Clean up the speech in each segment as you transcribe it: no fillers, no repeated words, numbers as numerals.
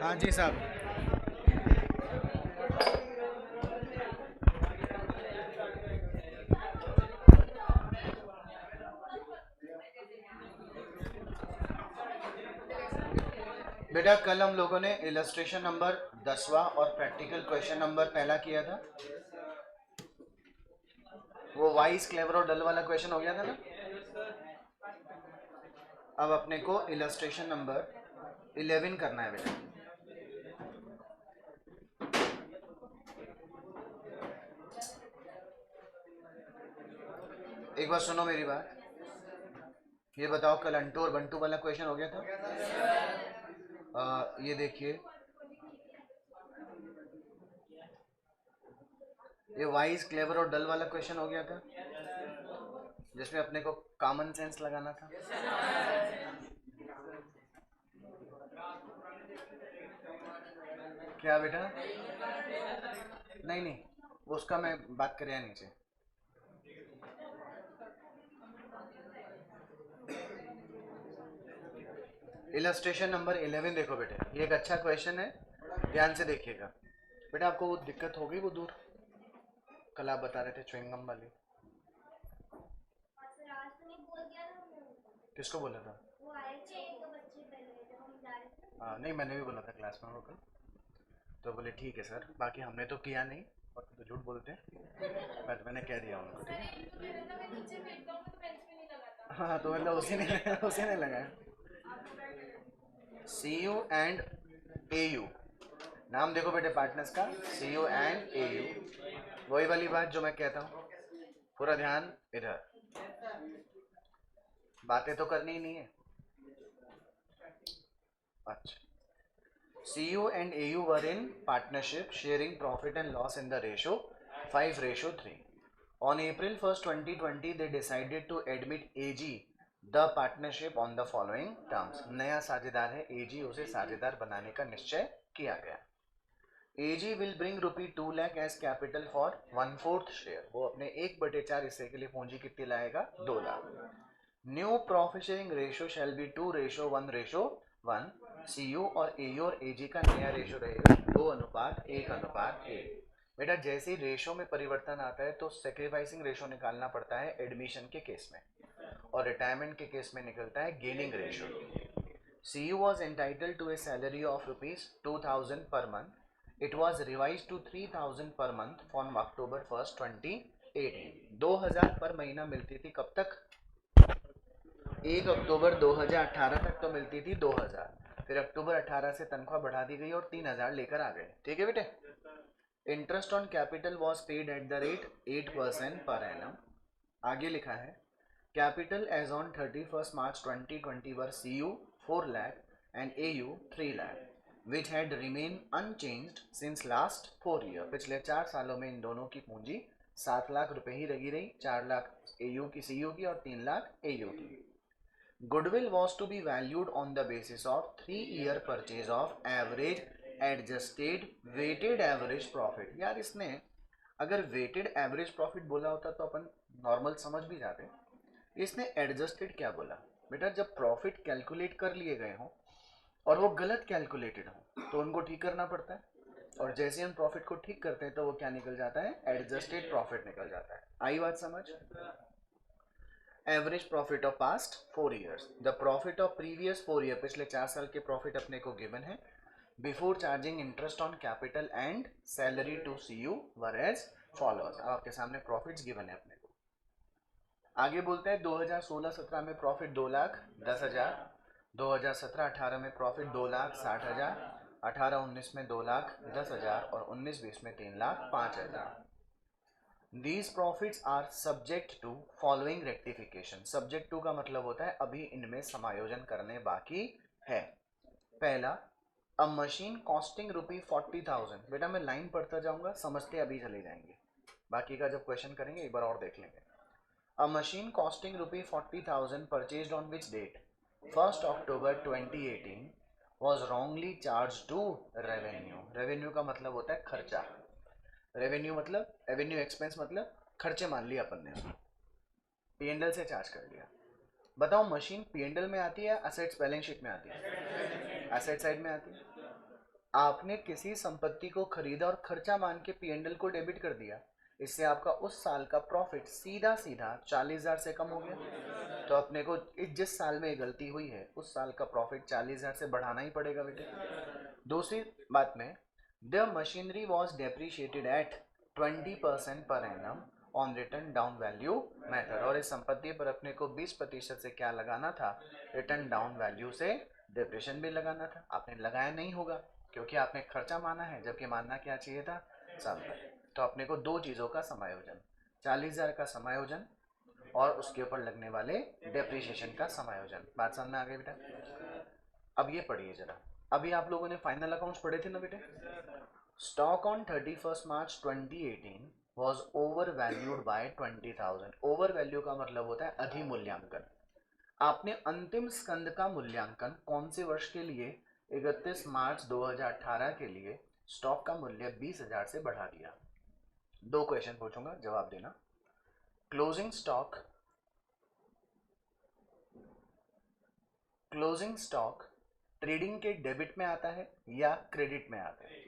हाँ जी साहब। बेटा कल हम लोगों ने इलस्ट्रेशन नंबर 10वां और प्रैक्टिकल क्वेश्चन नंबर पहला किया था। वो वाइस क्लेवर और डल वाला क्वेश्चन हो गया था ना। अब अपने को इलस्ट्रेशन नंबर 11 करना है बेटा। एक बार सुनो मेरी बात। ये बताओ कल अंटू और बंटू वाला क्वेश्चन हो गया था। ये देखिए, ये वाइज क्लेवर और डल वाला क्वेश्चन हो गया था, जिसमें अपने को कॉमन सेंस लगाना था। क्या बेटा? नहीं नहीं, उसका मैं बात कर नीचे। इलस्ट्रेशन नंबर 11 देखो बेटे, ये एक अच्छा क्वेश्चन है, ध्यान से देखिएगा। बेटा आपको वो दिक्कत हो गई वो दूर, कल आप बता रहे थे च्युइंगम वाली। किसको बोला था? हाँ नहीं, मैंने भी बोला था क्लास में वो कल। तो बोले ठीक है सर, बाकी हमने तो किया नहीं, और तो झूठ बोलते हैं, बट मैंने कह दिया उनको, ठीक है। हाँ तो मतलब उसी ने लगाया। सी यू एंड ए यू, नाम देखो बेटे पार्टनर्स का, सी यू एंड ए यू। वही वाली बात जो मैं कहता हूँ, पूरा ध्यान इधर, बातें तो करनी ही नहीं है। अच्छा, CU and AU were in partnership, sharing profit and loss in the ratio 5:3. On April 1st, 2020, they decided to admit AG the partnership on the following terms. नया साझेदार है AG, उसे साझेदार बनाने का निश्चय किया गया। AG will bring ₹2 lakh as capital for 1/4 share. वो अपने 1/4 हिस्से के लिए पूंजी कितनी लाएगा? 2 lakh. New profit sharing ratio shall be 2:1:1। CU और AU और AG का नया रेशियो रहेगा 2:1:1। बेटा जैसे ही रेशियो में परिवर्तन आता है तो सेक्रीफाइसिंग रेशियो निकालना पड़ता है एडमिशन के केस में, और रिटायरमेंट के केस में निकलता है gaining ratio. CU was entitled to a salary of ₹2,000 per month. It was revised to 3,000 per month from October 1st, 2018. 2,000 पर महीना मिलती थी कब तक? 1 अक्टूबर 2018 तक तो मिलती थी 2,000, फिर अक्टूबर 18 से तनख्वाह बढ़ा दी गई और 3,000 लेकर आ गए। ठीक है बेटे। Interest on capital was paid at the rate 8% per annum. आगे लिखा है capital as on 31 March 2020 were CU 4 lakh and AU 3 lakh which had remain unchanged since last 4 year. पिछले 4 सालों में इन दोनों की पूंजी 7 लाख रुपए ही लगी रही, 4 लाख AU की CU की और 3 लाख AU की। Goodwill was to be valued on the basis of 3-year purchase of average adjusted weighted average profit। यार इसने अगर weighted average profit बोला होता तो अपन नॉर्मल समझ भी जाते, इसने एडजस्टेड क्या बोला? बेटा जब प्रॉफिट कैलकुलेट कर लिए गए हों और वो गलत कैलकुलेटेड हो तो उनको ठीक करना पड़ता है, और जैसे हम प्रॉफिट को ठीक करते हैं तो वो क्या निकल जाता है? एडजस्टेड प्रॉफिट निकल जाता है। आई बात समझ? Average profit of past 4 years, the profit of previous 4 year, पिछले 4 साल के प्रॉफिट अपने को गिवन है, before charging interest on capital and salary to CU were as follows. अब आपके सामने प्रॉफिट्स गिवन है अपने को। आगे बोलते हैं 2016-17 में प्रॉफिट 2,10,000, 2017-18 में प्रॉफिट 2,60,000, 18-19 में 2,10,000 और 19-20 में 3,05,000। These profits are subject to following rectification. Subject to का मतलब होता है अभी इनमें समायोजन करने बाकी है। पहला, अ मशीन कॉस्टिंग ₹40,000। बेटा मैं लाइन पढ़ता जाऊंगा, समझते अभी चले जाएंगे, बाकी का जब क्वेश्चन करेंगे एक बार और देख लेंगे। A machine costing ₹40,000 purchased on which date? 1 October 2018 was wrongly charged to revenue। Revenue का मतलब होता है खर्चा। रेवेन्यू मतलब रेवेन्यू एक्सपेंस मतलब खर्चे मान लिया अपन ने, पीएनएल से चार्ज कर लिया। बताओ मशीन पीएनएल में आती है, असेट्स बैलेंस शीट में आती है? एसेट साइड में आती है। आपने किसी संपत्ति को खरीदा और खर्चा मान के पीएनएल को डेबिट कर दिया, इससे आपका उस साल का प्रॉफिट सीधा सीधा 40,000 से कम हो गया। तो अपने को जिस साल में गलती हुई है उस साल का प्रॉफिट 40,000 से बढ़ाना ही पड़ेगा बेटे। दूसरी बात में, the machinery was depreciated at 20% per annum on written down value method, और इस संपत्ति पर अपने को 20% से क्या लगाना था, रिटर्न डाउन वैल्यू से डिप्रेशन भी लगाना था। आपने लगाया नहीं होगा क्योंकि आपने खर्चा माना है, जबकि मानना क्या चाहिए था, संपत्ति। तो अपने को दो चीज़ों का समायोजन, 40,000 का समायोजन और उसके ऊपर लगने वाले डेप्रिसिएशन का समायोजन। बात समझ में आ गई बेटा? अब ये पढ़िए जरा, अभी आप लोगों ने फाइनल अकाउंट्स पढ़े थे ना बेटे। Stock on 31 March 2018 was over valued bye 20,000। Over value का मतलब होता है अधिमूल्यांकन। आपने अंतिम स्कंद का मूल्यांकन कौन से वर्ष के लिए, 31 मार्च 2018 के लिए स्टॉक का मूल्य 20,000 से बढ़ा दिया। दो क्वेश्चन पूछूंगा, जवाब देना। क्लोजिंग स्टॉक ट्रेडिंग के डेबिट में आता है या क्रेडिट में आता है?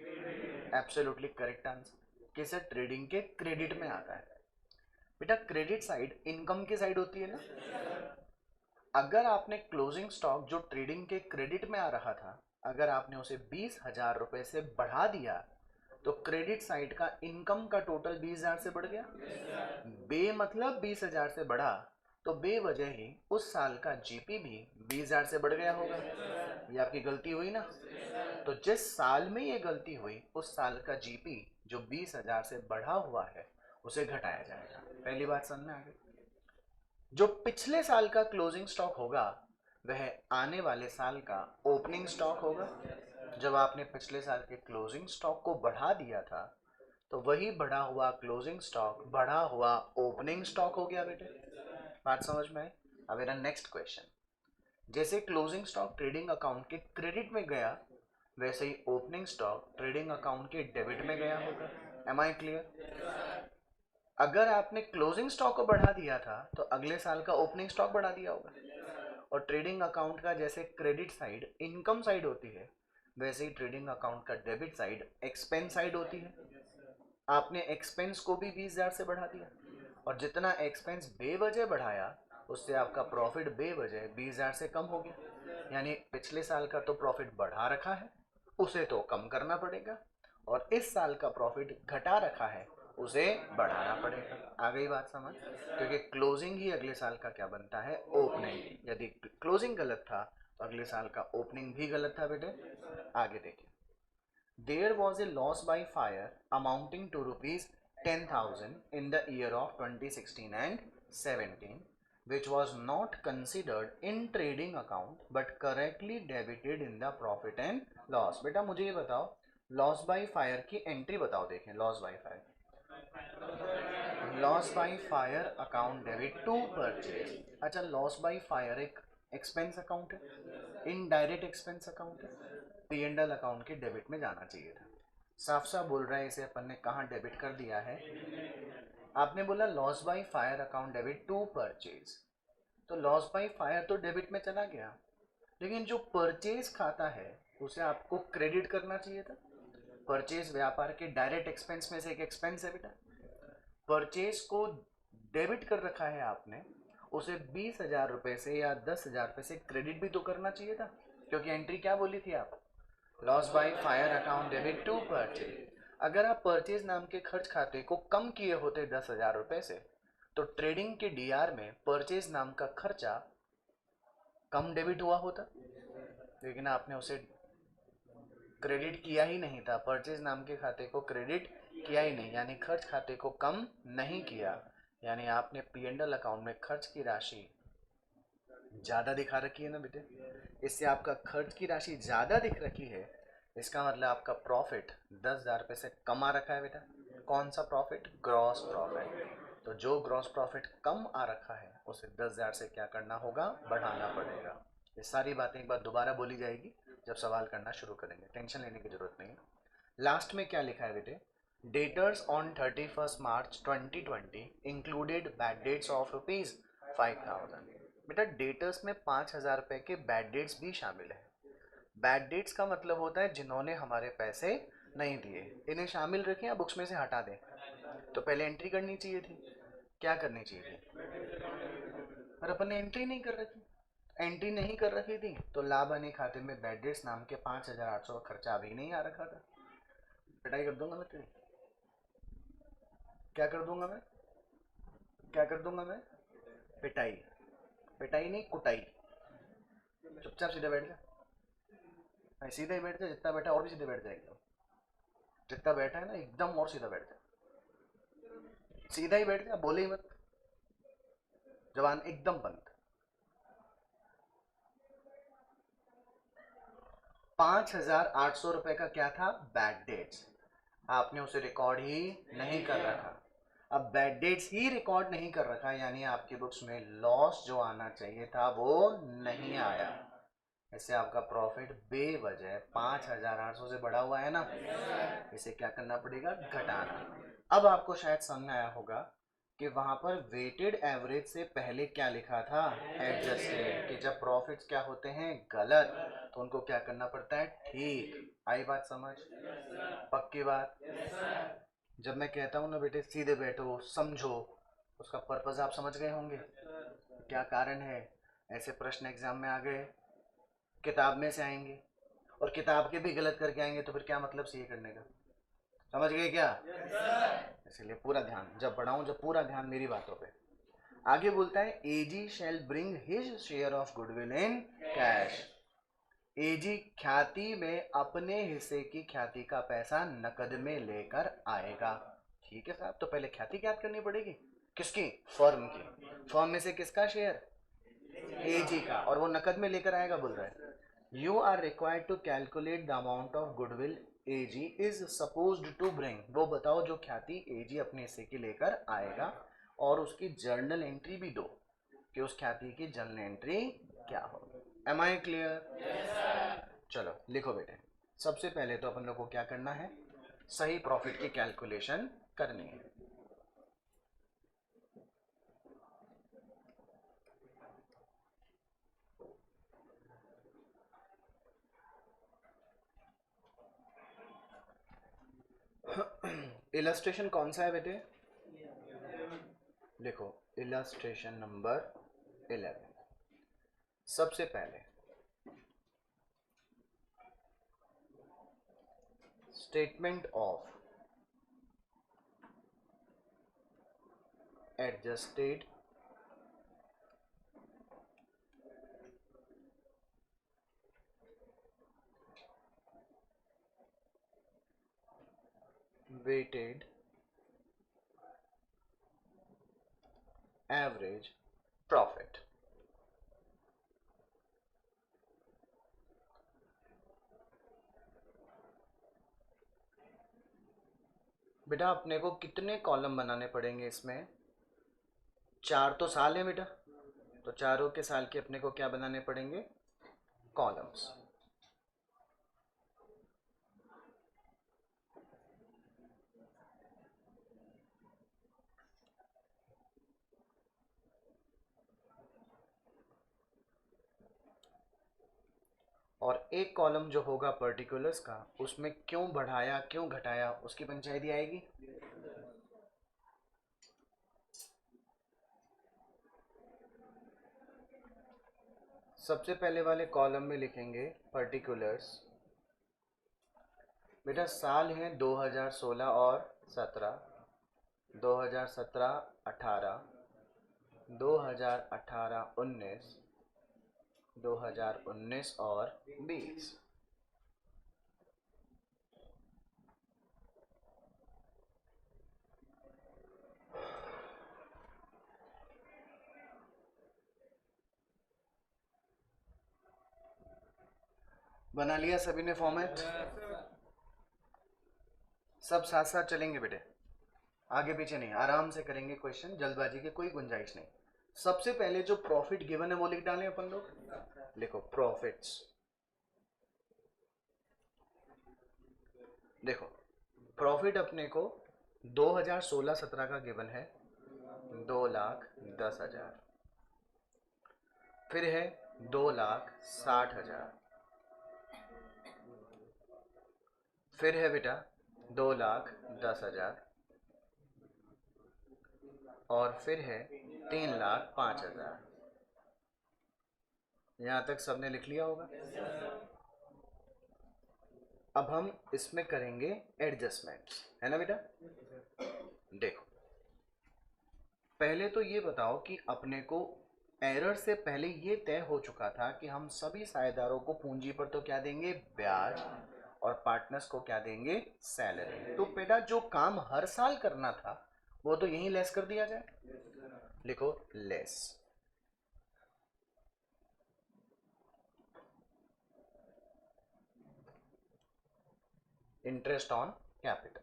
एब्सोल्युटली करेक्ट आंसर, किसे ट्रेडिंग के क्रेडिट में आता है। बेटा क्रेडिट साइड इनकम की साइड होती है ना। अगर आपने क्लोजिंग स्टॉक जो ट्रेडिंग के क्रेडिट में आ रहा था, अगर आपने उसे 20,000 रुपए से बढ़ा दिया तो क्रेडिट साइड का इनकम का टोटल 20,000 से बढ़ गया। बे मतलब 20,000 से बढ़ा, तो बेवजह ही उस साल का जीपी भी 20,000 से बढ़ गया होगा। ये आपकी गलती हुई ना। तो जिस साल में ये गलती हुई उस साल का जीपी जो 20,000 से बढ़ा हुआ है उसे घटाया जाएगा। पहली बात समझ में आ गई। जो पिछले साल का क्लोजिंग स्टॉक होगा वह आने वाले साल का ओपनिंग स्टॉक होगा। जब आपने पिछले साल के क्लोजिंग स्टॉक को बढ़ा दिया था तो वही बढ़ा हुआ क्लोजिंग स्टॉक बढ़ा हुआ ओपनिंग स्टॉक हो गया बेटे। बात समझ में आई? अब मेरा नेक्स्ट क्वेश्चन, जैसे क्लोजिंग स्टॉक ट्रेडिंग अकाउंट के क्रेडिट में गया वैसे ही ओपनिंग स्टॉक ट्रेडिंग अकाउंट के डेबिट में गया होगा। Am I clear? अगर आपने क्लोजिंग स्टॉक को बढ़ा दिया था तो अगले साल का ओपनिंग स्टॉक बढ़ा दिया होगा। और ट्रेडिंग अकाउंट का जैसे क्रेडिट साइड इनकम साइड होती है वैसे ही ट्रेडिंग अकाउंट का डेबिट साइड एक्सपेंस साइड होती है। आपने एक्सपेंस को भी 20,000 से बढ़ा दिया और जितना एक्सपेंस बेवजह बढ़ाया उससे आपका प्रॉफिट बेवजह 20,000 से कम हो गया। यानी पिछले साल का तो प्रॉफिट बढ़ा रखा है उसे तो कम करना पड़ेगा, और इस साल का प्रॉफिट घटा रखा है उसे बढ़ाना पड़ेगा। आ गई बात समझ? क्योंकि क्लोजिंग ही अगले साल का क्या बनता है, ओपनिंग। यदि क्लोजिंग गलत था तो अगले साल का ओपनिंग भी गलत था बेटे। आगे देखिए, there was a loss by fire amounting to rupees 10,000 in the year of 2016 and 17 which was not considered in trading account but correctly debited in the profit and loss। बेटा मुझे ये बताओ, लॉस बाई फायर की entry बताओ, देखें loss by fire. Loss by fire account debit to purchase. अच्छा, loss by fire एक expense account है, इनडायरेक्ट एक्सपेंस अकाउंट है, पीएनएल अकाउंट के डेबिट में जाना चाहिए था। साफ साफ बोल रहा है, इसे अपन ने कहाँ डेबिट कर दिया है? आपने बोला loss by fire account debit to purchase, तो लॉस बाई फायर तो डेबिट में चला गया, लेकिन जो परचेज खाता है उसे आपको क्रेडिट करना चाहिए था। परचेज व्यापार के डायरेक्ट एक्सपेंस में से एक एक्सपेंस है बेटा। परचेज को डेबिट कर रखा है आपने, उसे 20,000 रुपए से या 10,000 रुपए से क्रेडिट भी तो करना चाहिए था, क्योंकि एंट्री क्या बोली थी आप, loss by fire account debit to purchase. अगर आप परचेज नाम के खर्च खाते को कम किए होते 10,000 रुपए से तो ट्रेडिंग के डीआर में परचेज नाम का खर्चा कम डेबिट हुआ होता, लेकिन आपने उसे क्रेडिट किया ही नहीं था। परचेज नाम के खाते को क्रेडिट किया ही नहीं, यानी खर्च खाते को कम नहीं किया, यानी आपने पीएनएल अकाउंट में खर्च की राशि ज़्यादा दिखा रखी है ना बेटे। इससे आपका खर्च की राशि ज़्यादा दिख रखी है, इसका मतलब आपका प्रॉफिट 10,000 रुपये से कम आ रखा है बेटा। कौन सा प्रॉफिट? Gross profit. तो जो ग्रॉस प्रॉफिट कम आ रखा है उसे 10,000 से क्या करना होगा, बढ़ाना पड़ेगा। ये सारी बातें एक बार दोबारा बोली जाएगी जब सवाल करना शुरू करेंगे, टेंशन लेने की जरूरत नहीं है। लास्ट में क्या लिखा है बेटे, debtors on 31st March 2020 included bad debts of ₹5,000। बेटा डेटर्स में 5,000 रुपए के बैड डेट्स भी शामिल है। बैड डेट्स का मतलब होता है जिन्होंने हमारे पैसे नहीं दिए, इन्हें शामिल रखें या बुक्स में से हटा दें। तो पहले एंट्री करनी चाहिए थी, क्या करनी चाहिए थी, पर अपन ने एंट्री नहीं कर रखी। एंट्री नहीं कर रखी थी तो लाभ हानि खाते में बैड डेट्स नाम के 5,800 का खर्चा अभी नहीं आ रखा था। पिटाई कर दूंगा मैं तेरी, क्या कर दूंगा मैं, क्या कर दूंगा मैं, पिटाई। पिटाई नहीं कुटाई। चुपचाप सीधे बैठ जा, सीधा ही बैठ जा, जितना बैठा और भी सीधे बैठ जाएगा। जितना बैठा है ना एकदम और सीधा बैठ जा, सीधा ही बैठ जा, बोले ही मत, जवान एकदम बंद। 5,800 रुपए का क्या था, बैड डेट्स। आपने उसे रिकॉर्ड ही नहीं कर रखा। अब बैड डेट्स ही रिकॉर्ड नहीं कर रखा यानी आपकी बुक्स में लॉस जो आना चाहिए था वो नहीं आया। इससे आपका प्रॉफिट बेवजह 5,800 से बढ़ा हुआ है ना, इसे क्या करना पड़ेगा, घटाना। अब आपको शायद समझ में आया होगा कि वहां पर वेटेड एवरेज से पहले क्या लिखा था, एडजस्टेड, कि जब प्रॉफिट्स क्या होते हैं गलत तो उनको क्या करना पड़ता है, ठीक। आई बात समझ, पक्की बात। जब मैं कहता हूँ ना बेटे सीधे बैठो समझो, उसका पर्पज आप समझ गए होंगे, क्या कारण है ऐसे प्रश्न एग्जाम में आ गए, किताब में से आएंगे और किताब के भी गलत करके आएंगे तो फिर क्या मतलब सीए करने का, समझ गए क्या। इसलिए पूरा ध्यान जब पढ़ाऊं, जब पूरा ध्यान मेरी बातों पे। आगे बोलता है AG shall bring his share of goodwill in cash. AG ख्याति में अपने हिस्से की ख्याति का पैसा नकद में लेकर आएगा। ठीक है साहब, तो पहले ख्याति ज्ञात करनी पड़ेगी, किसकी, फर्म की। फर्म में से किसका शेयर, एजी का, और वो नकद में लेकर आएगा बोल रहा है। You are required to calculate the amount of goodwill AG is supposed to bring. वो बताओ जो ख्याति एजी अपने हिस्से की लेकर आएगा, और उसकी जर्नल एंट्री भी दो कि उस ख्याति की जर्नल एंट्री क्या हो। एम आई क्लियर, चलो लिखो बेटे। सबसे पहले तो अपन लोग को क्या करना है, सही प्रॉफिट की कैलकुलेशन करनी है। इलस्ट्रेशन कौन सा है बेटे, लिखो इलस्ट्रेशन नंबर 11। सबसे पहले statement of adjusted weighted average profit. बेटा अपने को कितने कॉलम बनाने पड़ेंगे इसमें, 4 तो साल है बेटा, तो चारों के साल के अपने को क्या बनाने पड़ेंगे, कॉलम्स। और एक कॉलम जो होगा पर्टिकुलर्स का, उसमें क्यों बढ़ाया क्यों घटाया उसकी पंचायती आएगी। सबसे पहले वाले कॉलम में लिखेंगे पर्टिकुलर्स। बेटा साल हैं 2016 और 17, 2017 18, 2018 19, 2019 और 20। बना लिया सभी ने फॉर्मेट, सब साथ साथ चलेंगे बेटे, आगे पीछे नहीं, आराम से करेंगे क्वेश्चन, जल्दबाजी की कोई गुंजाइश नहीं। सबसे पहले जो प्रॉफिट गिवन है वो लिख डालें अपन लोग, लिखो प्रॉफिट्स। देखो प्रॉफिट अपने को 2016-17 का गिवन है 2,10,000, फिर है 2,60,000, फिर है बेटा 2,10,000, और फिर है 3,05,000। यहां तक सबने लिख लिया होगा। अब हम इसमें करेंगे एडजस्टमेंट्स, है ना बेटा। देखो, पहले तो ये बताओ कि अपने को एरर से पहले ये तय हो चुका था कि हम सभी साझेदारों को पूंजी पर तो क्या देंगे, ब्याज, और पार्टनर्स को क्या देंगे, सैलरी। तो बेटा जो काम हर साल करना था वो तो यहीं लेस कर दिया जाए। लिखो लेस। Interest on capital.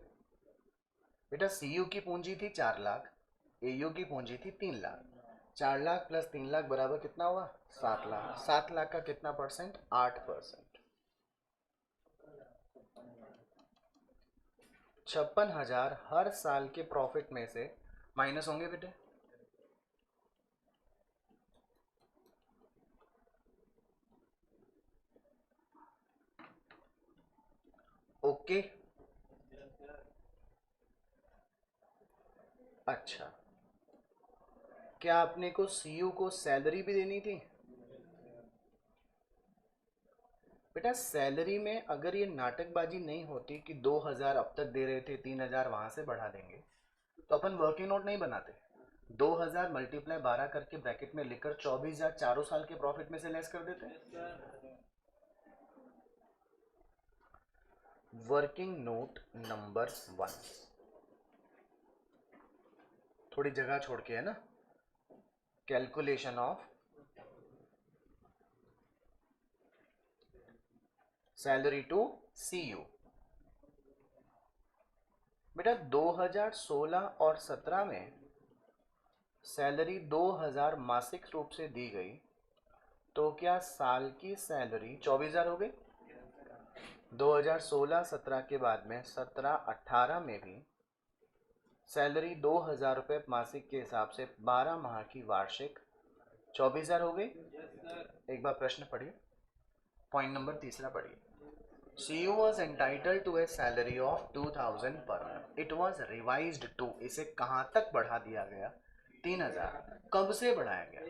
बेटा सीयू की पूंजी थी 4 लाख, एयू की पूंजी थी 3 लाख। 4 लाख प्लस 3 लाख बराबर कितना हुआ, 7 लाख। 7 लाख का कितना परसेंट, 8%। 56,000 हर साल के प्रॉफिट में से माइनस होंगे बेटे। ओके। अच्छा, क्या अपने को सीयू को सैलरी भी देनी थी बेटा? सैलरी में अगर ये नाटकबाजी नहीं होती कि 2,000 अब तक दे रहे थे, 3,000 वहां से बढ़ा देंगे, तो अपन वर्किंग नोट नहीं बनाते। 2,000 मल्टीप्लाई 12 करके ब्रैकेट में लिखकर 24,000 चारों साल के प्रॉफिट में से लेस कर देते। वर्किंग नोट नंबर 1, थोड़ी जगह छोड़ के, है ना। Calculation of salary to CU. बेटा 2016 और 17 में सैलरी 2,000 मासिक रूप से दी गई, तो क्या साल की सैलरी 24,000 हो गई? 2016-17 के बाद में 17-18 में भी सैलरी 2,000 रुपये मासिक के हिसाब से 12 माह की वार्षिक 24,000 हो गई। एक बार प्रश्न पढ़िए, पॉइंट नंबर 3 पढ़िए। CU was entitled to a salary of 2,000 per annum. It was revised to, इसे कहाँ तक बढ़ा दिया गया, 3,000। कब से बढ़ाया गया?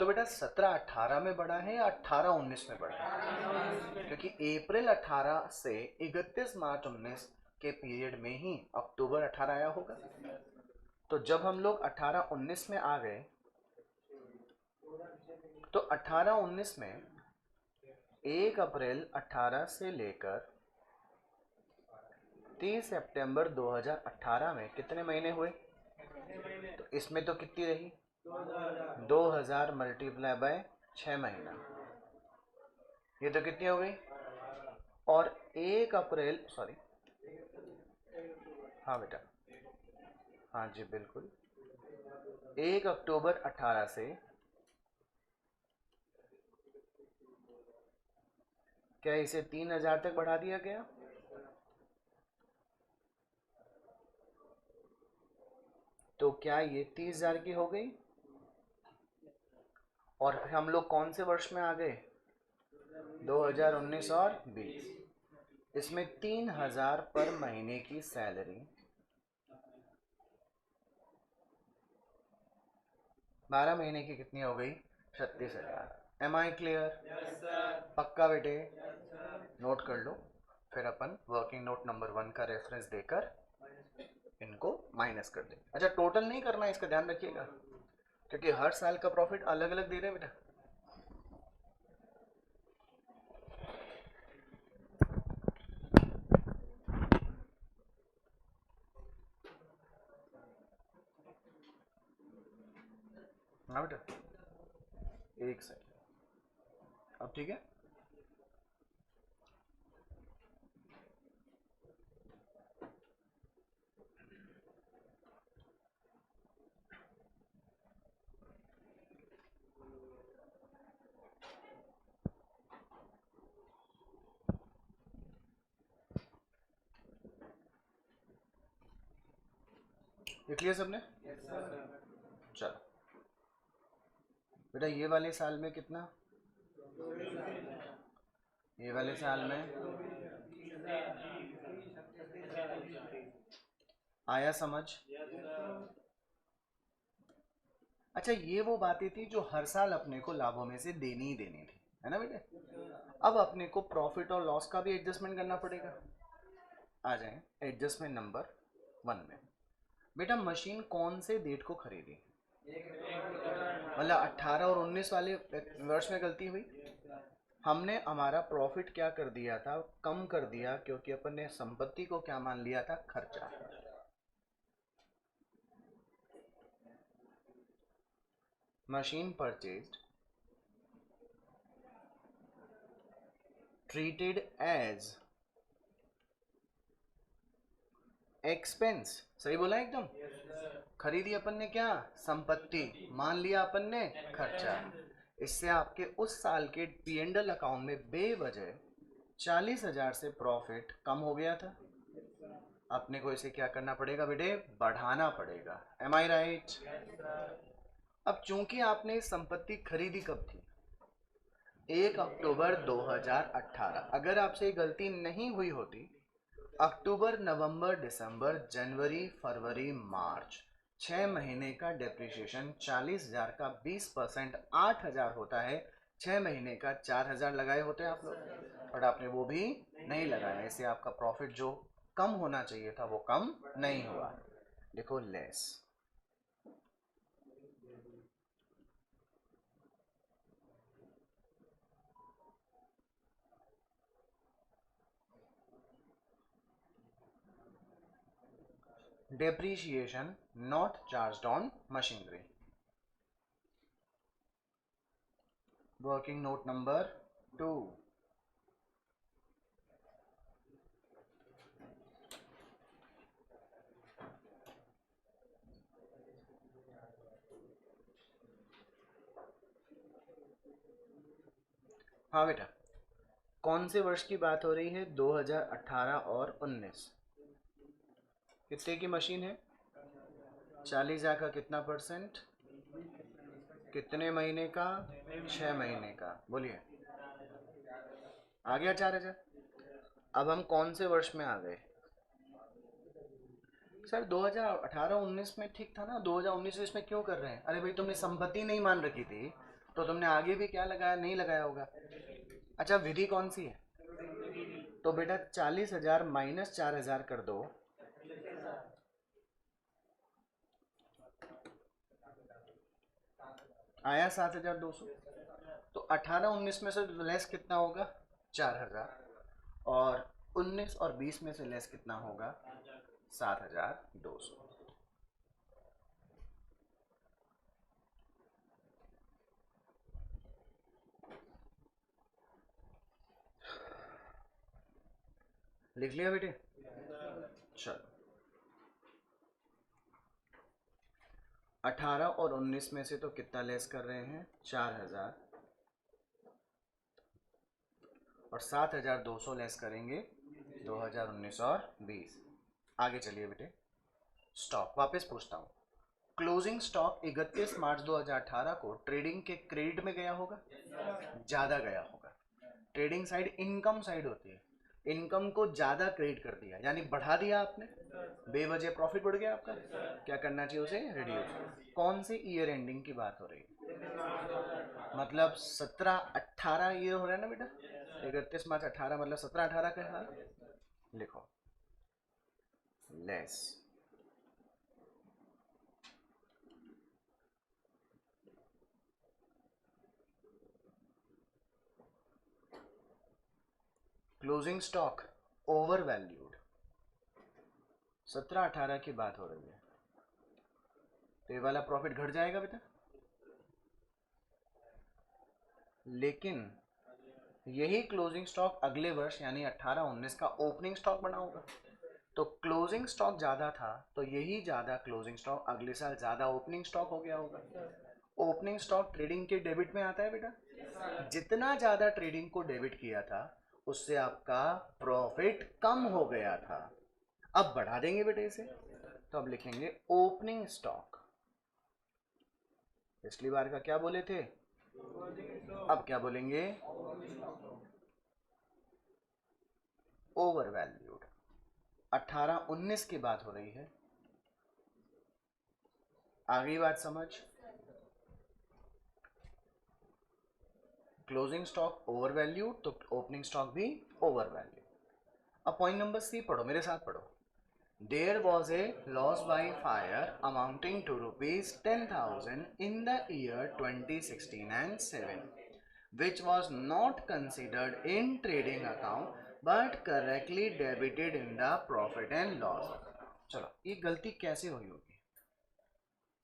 तो बेटा 17-18 में बढ़ा है या 18-19 में बढ़ा है? क्योंकि अप्रैल 18 से 31 मार्च 19 के पीरियड में ही अक्टूबर 18 आया होगा। तो जब हम लोग 18-19 में आ गए, तो 18-19 में 1 अप्रैल 18 से लेकर 30 सितंबर 2018 में कितने महीने हुए? तो इसमें तो कितनी रही, 2,000 मल्टीप्लाई बाय 6 महीना, ये तो कितनी हो गई? और 1 अप्रैल, सॉरी, हाँ बेटा, हाँ जी बिल्कुल, 1 अक्टूबर 18 से क्या इसे 3,000 तक बढ़ा दिया गया? तो क्या ये 30,000 की हो गई? और फिर हम लोग कौन से वर्ष में आ गए, 2019 और 20। इसमें 3,000 पर महीने की सैलरी 12 महीने की कितनी हो गई, 36,000। Am I clear? पक्का बेटे? नोट कर लो, फिर अपन वर्किंग नोट नंबर 1 का रेफरेंस देकर इनको माइनस कर दे। अच्छा, टोटल नहीं करना है, इसका ध्यान रखिएगा, क्योंकि हर साल का प्रॉफिट अलग अलग दे रहे हैं बेटा। हाँ बेटा, एक सेकंड, अब ठीक है। लिख लिया सबने? चलो बेटा, ये वाले साल में कितना, ये वाले साल में आया समझ? अच्छा, ये वो बातें थी जो हर साल अपने को लाभों में से देनी ही देनी थी, है ना बेटे? अब अपने को प्रॉफिट और लॉस का भी एडजस्टमेंट करना पड़ेगा। आ जाए एडजस्टमेंट नंबर 1 में। बेटा मशीन कौन से डेट को खरीदी? मतलब 18 और 19 वाले वर्ष में गलती हुई। हमने हमारा प्रॉफिट क्या कर दिया था, कम कर दिया, क्योंकि अपन ने संपत्ति को क्या मान लिया था, खर्चा। Machine purchased treated as expense. सही बोला एकदम। खरीदी अपन ने क्या, संपत्ति, मान लिया अपन ने खर्चा। इससे आपके उस साल के P&L अकाउंट में बेवजह 40,000 से प्रॉफिट कम हो गया था। अपने को इसे क्या करना पड़ेगा बेटे, बढ़ाना पड़ेगा। एम आई राइट? अब चूंकि आपने इस संपत्ति खरीदी कब थी, 1 अक्टूबर 2018। अगर आपसे ये गलती नहीं हुई होती, अक्टूबर, नवंबर, दिसंबर, जनवरी, फरवरी, मार्च, 6 महीने का डेप्रिसिएशन 40,000 का 20% 8,000 होता है। 6 महीने का 4,000 लगाए होते आप लोग, बट आपने वो भी नहीं लगाया। इससे आपका प्रॉफिट जो कम होना चाहिए था वो कम नहीं हुआ। देखो less. depreciation not charged on machinery. Working note number 2. हाँ बेटा, कौन से वर्ष की बात हो रही है, 2018 और 19। कितने की मशीन है, 40,000 का कितना परसेंट, कितने महीने का, 6 महीने का। बोलिए, आ गया 4,000। अब हम कौन से वर्ष में आ गए सर? 2018-19 में ठीक था ना, 2019-20 में क्यों कर रहे हैं? अरे भाई, तुमने संपत्ति नहीं मान रखी थी तो तुमने आगे भी क्या लगाया, नहीं लगाया होगा। अच्छा, विधि कौन सी है? तो बेटा 40,000 माइनस 4,000 कर दो, आया 7,200। तो 18-19 में से लेस कितना होगा, 4,000। और 19 और 20 में से लेस कितना होगा, 7,200। लिख लिया बेटे? चलो, 18 और 19 में से तो कितना लेस कर रहे हैं, 4,000। और 7,200 लेस करेंगे 2019 और 20। आगे चलिए बेटे। स्टॉक वापस पूछता हूँ, क्लोजिंग स्टॉक 31 मार्च 2018 को ट्रेडिंग के क्रेडिट में गया होगा, ज़्यादा गया होगा। ट्रेडिंग साइड इनकम साइड होती है, इनकम को ज़्यादा क्रेडिट कर दिया, यानी बढ़ा दिया आपने, बेवजह प्रॉफिट बढ़ गया आपका। क्या करना चाहिए उसे, रिड्यूस। कौन से ईयर एंडिंग की बात हो रही है, मतलब 17-18 ईयर हो रहा है ना बेटा, 31 मार्च 18 मतलब 17-18 का साल। लिखो less. Closing stock over valued, 17-18 की बात हो रही है, तो ये वाला प्रॉफिट घट जाएगा बेटा। लेकिन यही क्लोजिंग स्टॉक अगले वर्ष यानी 18-19 का ओपनिंग स्टॉक बना होगा। तो क्लोजिंग स्टॉक ज़्यादा था, तो यही ज़्यादा क्लोजिंग स्टॉक अगले साल ज़्यादा ओपनिंग स्टॉक हो गया होगा। ओपनिंग स्टॉक ट्रेडिंग के डेबिट में आता है बेटा। जितना ज़्यादा ट्रेडिंग को डेबिट किया था, उससे आपका प्रॉफिट कम हो गया था। अब बढ़ा देंगे बेटे इसे, तो अब लिखेंगे ओपनिंग स्टॉक। पिछली बार का क्या बोले थे, अब क्या बोलेंगे, ओवर वैल्यूड। 18-19 की बात हो रही है, आ गई बात समझ। क्लोजिंग स्टॉक ओवर वैल्यू तो ओपनिंग स्टॉक भी ओवर वैल्यू। अब पॉइंट नंबर सी पढ़ो, मेरे साथ पढ़ो। There was a loss by fire amounting to rupees 10,000 in the year 2016 and 7 which was not considered in trading account but correctly debited in the profit and loss। चलो ये गलती कैसे हुई होगी,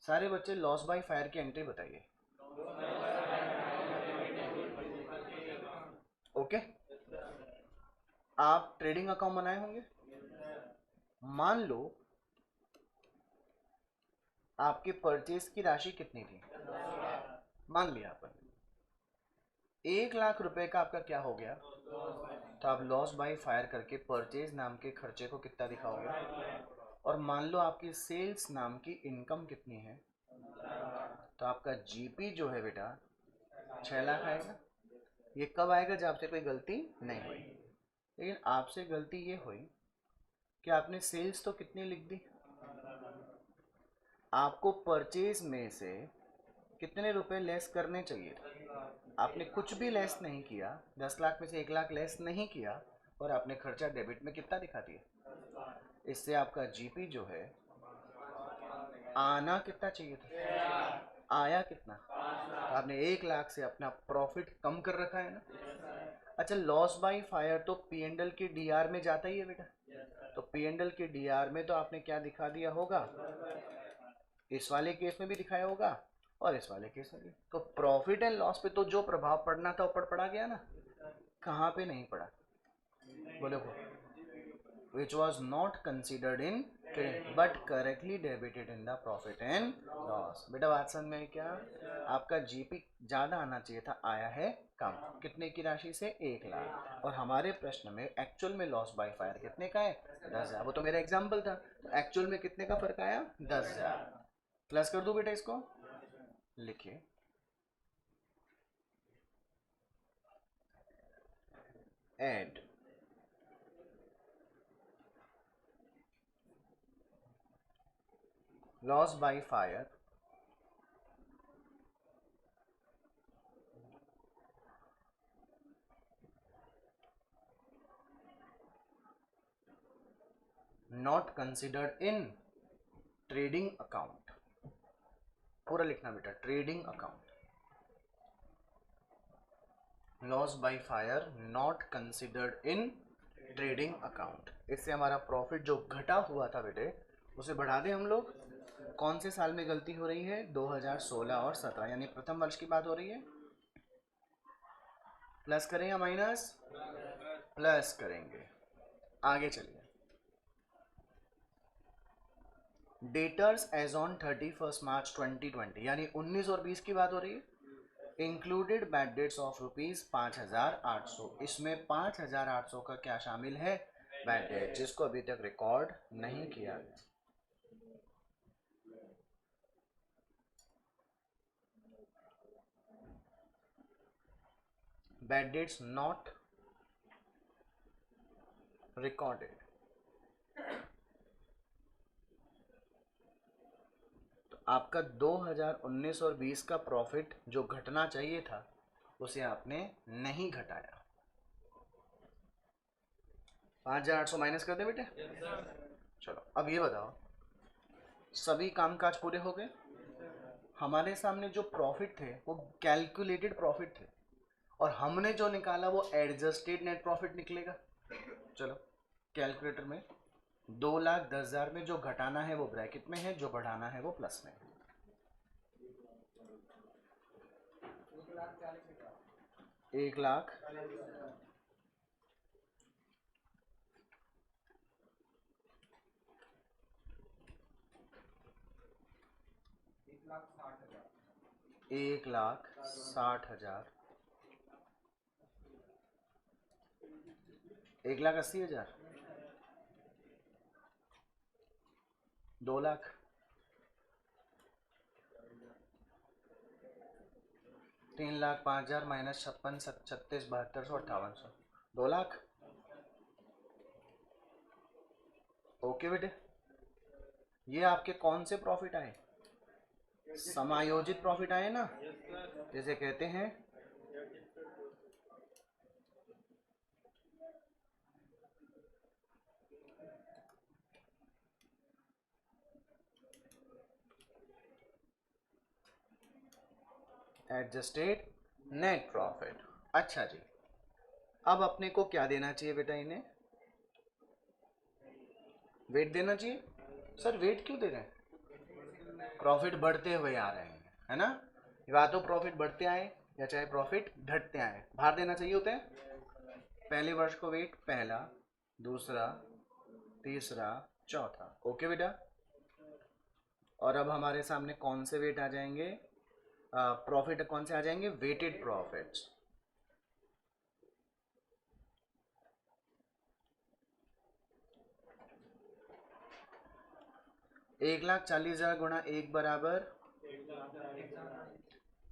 सारे बच्चे लॉस बाय फायर की entry बताइए। ओके, आप ट्रेडिंग अकाउंट बनाए होंगे, मान लो आपके परचेज की राशि कितनी थी, मान लिया अपन 1 लाख रुपए का आपका क्या हो गया, तो आप लॉस बाय फायर करके परचेज नाम के खर्चे को कितना दिखाओगे, और मान लो आपकी सेल्स नाम की इनकम कितनी है, तो आपका जीपी जो है बेटा 6 लाख आएगा। ये कब आएगा, जब आपसे कोई गलती नहीं हुई। लेकिन आपसे गलती ये हुई कि आपने सेल्स तो कितनी लिख दी, आपको परचेज में से कितने रुपए लेस करने चाहिए थे, आपने कुछ भी लेस नहीं किया, 10 लाख में से 1 लाख लेस नहीं किया, और आपने खर्चा डेबिट में कितना दिखा दिया। इससे आपका जीपी जो है आना कितना चाहिए था, आया कितना, तो आपने 1 लाख से अपना प्रॉफिट कम कर रखा है ना। अच्छा, लॉस बाय फायर तो पी एंड एल के डीआर में जाता ही है बेटा, तो पी एंड एल के डीआर में तो आपने क्या दिखा दिया होगा, इस वाले केस में भी दिखाया होगा और इस वाले केस में भी। तो प्रॉफिट एंड लॉस पे तो जो प्रभाव पड़ना था ऊपर पड़ा गया ना, कहाँ पे नहीं पड़ा, बोलो which was not considered in trade but correctly debited in the profit and loss। बेटा बात समझ में क्या, आपका जीपी ज्यादा आना चाहिए था, आया है कम, कितने की राशि से, 1 लाख, और हमारे प्रश्न में एक्चुअल में लॉस बाय फायर कितने का है, 10,000। वो तो मेरा एग्जाम्पल था, तो एक्चुअल में कितने का फर्क आया, 10,000। प्लस कर दो बेटा इसको, लिखिए add loss by fire not considered in trading account, पूरा लिखना बेटा, trading account, loss by fire not considered in trading account. इससे हमारा प्रॉफिट जो घटा हुआ था बेटे उसे बढ़ा दें हम लोग। कौन से साल में गलती हो रही है, 2016 और 17, यानी प्रथम वर्ष की बात हो रही है। प्लस करें या माइनस, प्लस करेंगे। आगे चलिए, डेटर्स एज ऑन 31 मार्च 2020, यानी 19 और 20 की बात हो रही है। Included bad debts of rupees 5,800, इसमें 5,800 का क्या शामिल है, बैड डेट, जिसको अभी तक रिकॉर्ड नहीं किया गया। बैड डेट्स नॉट रिकॉर्डेड, तो आपका 2019 और 20 का प्रॉफिट जो घटना चाहिए था उसे आपने नहीं घटाया। 5,800 माइनस कर दे बेटे। चलो अब ये बताओ, सभी कामकाज पूरे हो गए, हमारे सामने जो प्रॉफिट थे वो कैलकुलेटेड प्रॉफिट थे, और हमने जो निकाला वो एडजस्टेड नेट प्रॉफिट निकलेगा। चलो कैलकुलेटर में 2,10,000 में जो घटाना है वो ब्रैकेट में है, जो बढ़ाना है वो प्लस में है। 1,00,000 1,60,000, 1,80,000, 2 लाख, 3 लाख 5,000 माइनस 56 36 7200 5800, 2 लाख। ओके बेटे, ये आपके कौन से प्रॉफिट आए? समायोजित प्रॉफिट आए ना, जैसे कहते हैं एडजस्टेड नेट प्रॉफिट। अच्छा जी, अब अपने को क्या देना चाहिए बेटा? इन्हें वेट देना चाहिए। सर वेट क्यों दे रहे हैं? प्रॉफिट बढ़ते हुए आ रहे हैं, है ना? या तो प्रॉफिट बढ़ते आए या चाहे प्रॉफिट घटते आए, भार देना चाहिए होते हैं। पहले वर्ष को वेट पहला, दूसरा, तीसरा, चौथा। ओके बेटा, और अब हमारे सामने कौन से वेट आ जाएंगे? प्रॉफिट कौन से आ जाएंगे? Weighted profits. एक लाख 40,000 गुणा 1 बराबर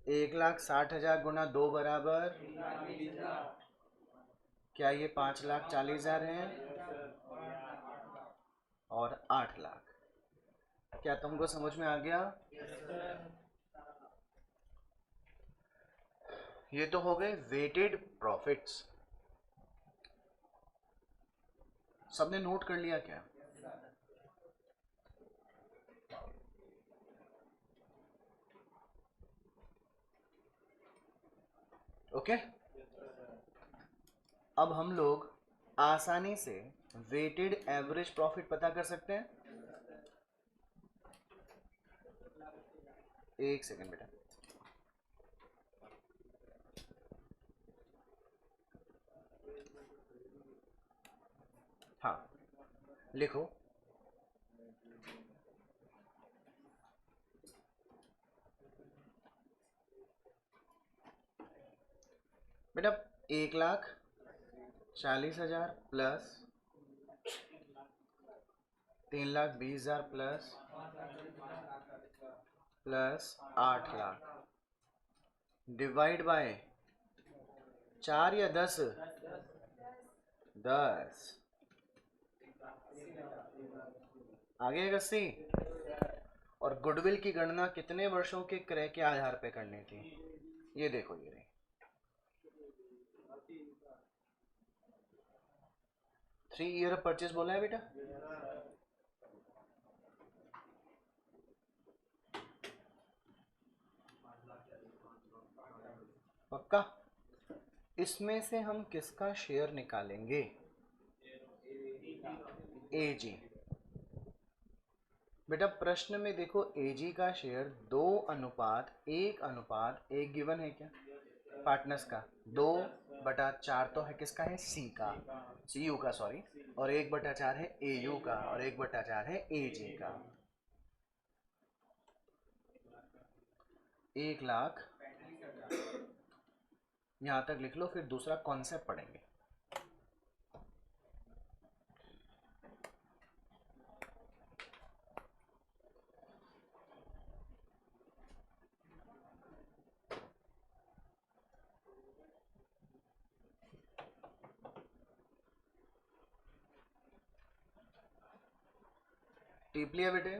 1,60,000 गुणा 2 बराबर, क्या ये 5,40,000 है? और 8 लाख। क्या तुमको समझ में आ गया? ये तो हो गए वेटेड प्रॉफिट्स। सबने नोट कर लिया क्या? ओके, अब हम लोग आसानी से वेटेड एवरेज प्रॉफिट पता कर सकते हैं। एक सेकंड बेटा, हाँ लिखो, बेटा 1,40,000 plus 3,20,000 plus 8 lakh divide by 4 या 10? 10 आगे 80। और गुडविल की गणना कितने वर्षों के क्रय के आधार पे करनी थी? ये देखो, ये रही 3 ईयर ऑफ परचेज बोला है बेटा। पक्का? इसमें से हम किसका शेयर निकालेंगे? एजी। बेटा प्रश्न में देखो, एजी का शेयर 2:1:1 गिवन है क्या? पार्टनर्स का 2/4 तो है, किसका है? सी का, सी यू का सॉरी, और 1/4 है ए यू का, और 1/4 है ए जी का। 1,00,000 यहां तक लिख लो, फिर दूसरा कॉन्सेप्ट पढ़ेंगे। टिप लिया बेटे?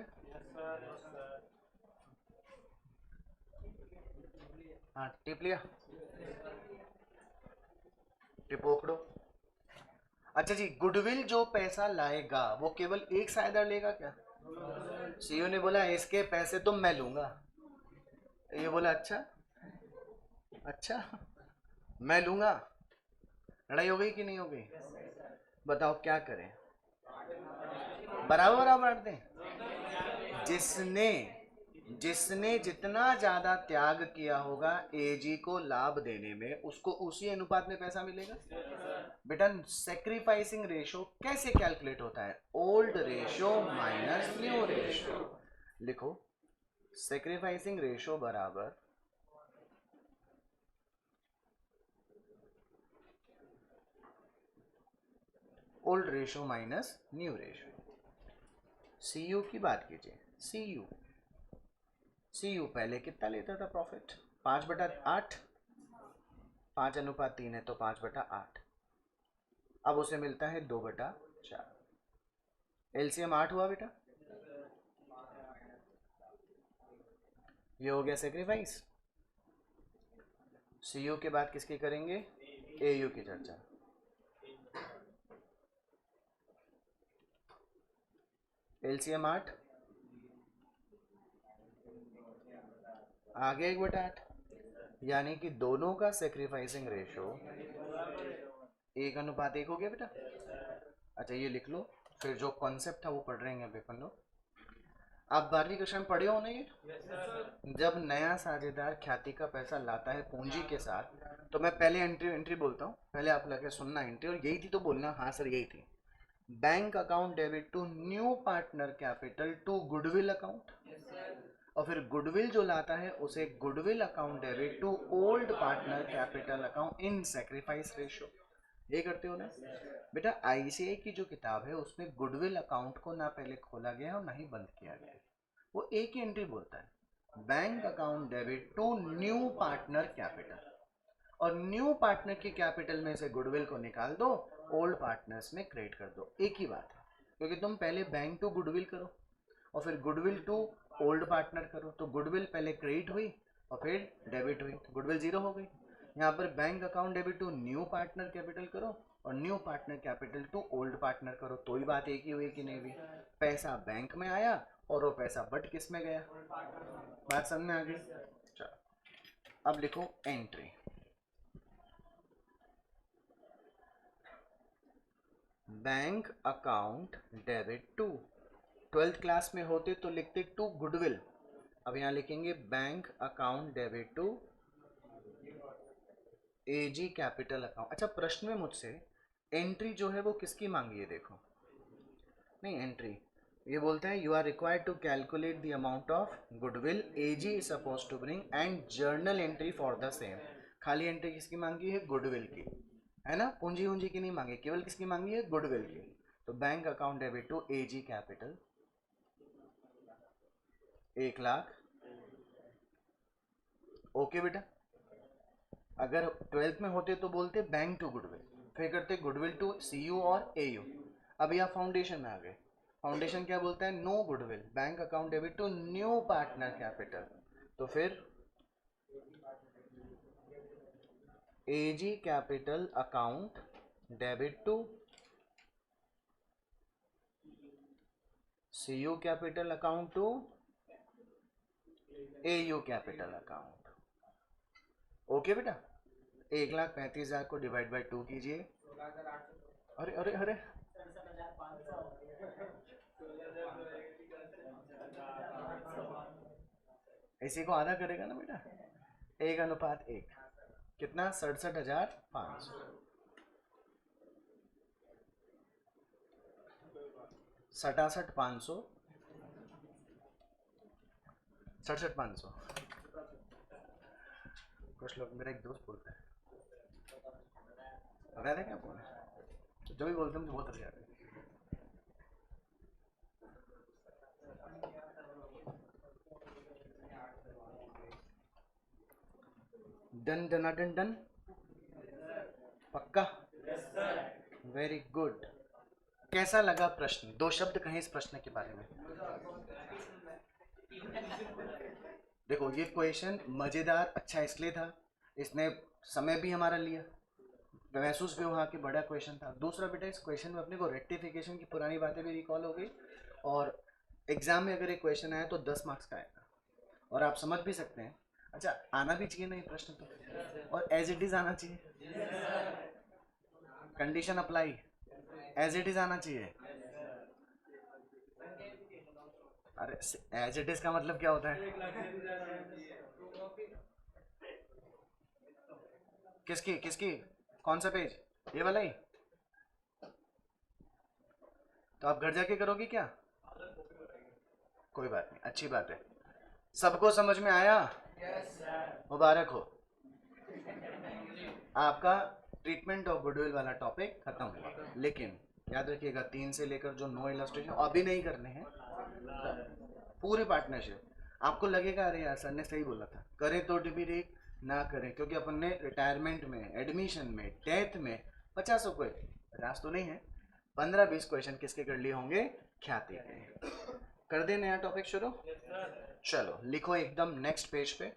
हाँ टिप लिया, टिप पकड़ो। अच्छा जी, गुडविल जो पैसा लाएगा वो केवल एक साझेदार लेगा क्या? सीईओ ने बोला इसके पैसे तो मैं लूंगा, ये बोला अच्छा अच्छा मैं लूंगा। लड़ाई हो गई कि नहीं हो गई? बताओ क्या करें? बराबर बराबर बांट दें। जिसने जिसने जितना ज्यादा त्याग किया होगा एजी को लाभ देने में, उसको उसी अनुपात में पैसा मिलेगा। बेटा सेक्रीफाइसिंग रेशो कैसे कैलकुलेट होता है? Old ratio minus new ratio. लिखो, सेक्रीफाइसिंग रेशो बराबर old ratio minus new ratio. C U की बात कीजिए, सी यू पहले कितना लेता था प्रॉफिट? 5/8, 5:3 है तो 5/8। अब उसे मिलता है 2/4। एलसीएम 8 हुआ बेटा, ये हो गया सेक्रीफाइस। सी यू के बाद किसकी करेंगे? ए यू की चर्चा। एलसीएम 8 आ गया 1/8, यानी कि दोनों का सेक्रीफाइसिंग रेशो 1:1 हो गया बेटा। अच्छा ये लिख लो, फिर जो कॉन्सेप्ट था वो पढ़ रहे हैं अभी अपन लोग। आप 12वीं कक्षा में पढ़े हो ना ये? जब नया साझेदार ख्याति का पैसा लाता है पूंजी के साथ, तो मैं पहले एंट्री बोलता हूँ, पहले आप लगे सुनना एंट्री, और यही थी तो बोलना हाँ सर यही थी। Bank account debit to new partner capital to goodwill account, और फिर गुडविल जो लाता है उसे goodwill account debit to old partner capital account in sacrifice ratio. ये करते हो ना बेटा। आईसीआई की जो किताब है उसमें गुडविल अकाउंट को ना पहले खोला गया और ना ही बंद किया गया, वो एक ही एंट्री बोलता है, bank account debit to new partner capital, और न्यू पार्टनर की कैपिटल में से गुडविल को निकाल दो, ओल्ड पार्टनर्स में क्रेडिट कर दो। एक ही बात है, क्योंकि तुम पहले बैंक टू गुडविल करो और फिर गुडविल टू ओल्ड पार्टनर करो, तो गुडविल पहले क्रेडिट हुई और फिर डेबिट हुई, तो गुडविल 0 हो गई। यहाँ पर bank account debit to new partner capital करो और new partner capital to old partner करो, तो ही बात एक ही हुई कि नहीं हुई? पैसा बैंक में आया और वो पैसा बट किस में गया? बात समझ में आ गई? चलो अब लिखो entry. Bank account debit to, 12th class में होते तो लिखते टू गुडविल, अब यहाँ लिखेंगे bank account debit to AG capital account. अच्छा प्रश्न में मुझसे एंट्री जो है वो किसकी मांगी है? देखो नहीं, एंट्री ये बोलता है you are required to calculate the amount of goodwill AG is suppose to bring and journal entry for the same. खाली एंट्री किसकी मांगी है? गुडविल की, है ना, पूंजी पूंजी की नहीं मांगी, केवल किसकी मांगी है? गुडविल की। तो bank account debit to AG capital 1,00,000। Okay बेटा। अगर 12th में होते तो बोलते बैंक टू गुडविल, फिर करते गुडविल टू सीयू और एयू। अब यह फाउंडेशन में आ गए, फाउंडेशन क्या बोलता है? No goodwill, bank account debit to new partner capital, तो फिर AG capital account debit to CU capital account to AU capital account. Okay बेटा। 1,35,000 को डिवाइड बाय 2 कीजिए। अरे अरे अरे इसी को आधा करेगा ना बेटा, 1:1 कितना? 67,500। 67,500, 67,500। कुछ लोग, मेरा एक दोस्त बोलता है, पता है क्या बोला, तो जो भी बोलते हैं मुझे बहुत हंसी आती है। डन डन डन डन, पक्का? Very good. कैसा लगा प्रश्न? 2 शब्द कहें इस प्रश्न के बारे में। देखो ये क्वेश्चन मजेदार अच्छा इसलिए था, इसने समय भी हमारा लिया, महसूस भी हुआ कि बड़ा क्वेश्चन था। दूसरा बेटा इस क्वेश्चन में अपने को रेक्टिफिकेशन की पुरानी बातें भी रिकॉल हो गई, और एग्जाम में अगर एक क्वेश्चन आया तो 10 मार्क्स का आएगा, और आप समझ भी सकते हैं। अच्छा आना भी चाहिए ना ये प्रश्न तो, और एज इट इज आना चाहिए, condition apply, as it is आना चाहिए। अरे एज इट इज का मतलब क्या होता है? किसकी किसकी? कौन सा पेज? ये वाला ही? तो आप घर जाके करोगे क्या? कोई बात नहीं, अच्छी बात है। सबको समझ में आया? मुबारक हो, आपका ट्रीटमेंट ऑफ गुडविल वाला टॉपिक खत्म हुआ। लेकिन याद रखिएगा 3 से लेकर जो 9 इलस्ट्रेशन अभी नहीं करने हैं, पूरी पार्टनरशिप। आपको लगेगा अरे यार सर ने सही बोला था, करें तो भी ठीक, ना करें, क्योंकि अपन ने रिटायरमेंट में, एडमिशन में, डेथ में 50 को 50 तो नहीं है, 15-20 क्वेश्चन किसके कर लिए होंगे, ख्याति के। कर दे नया टॉपिक शुरू। चलो लिखो एकदम नेक्स्ट पेज पे।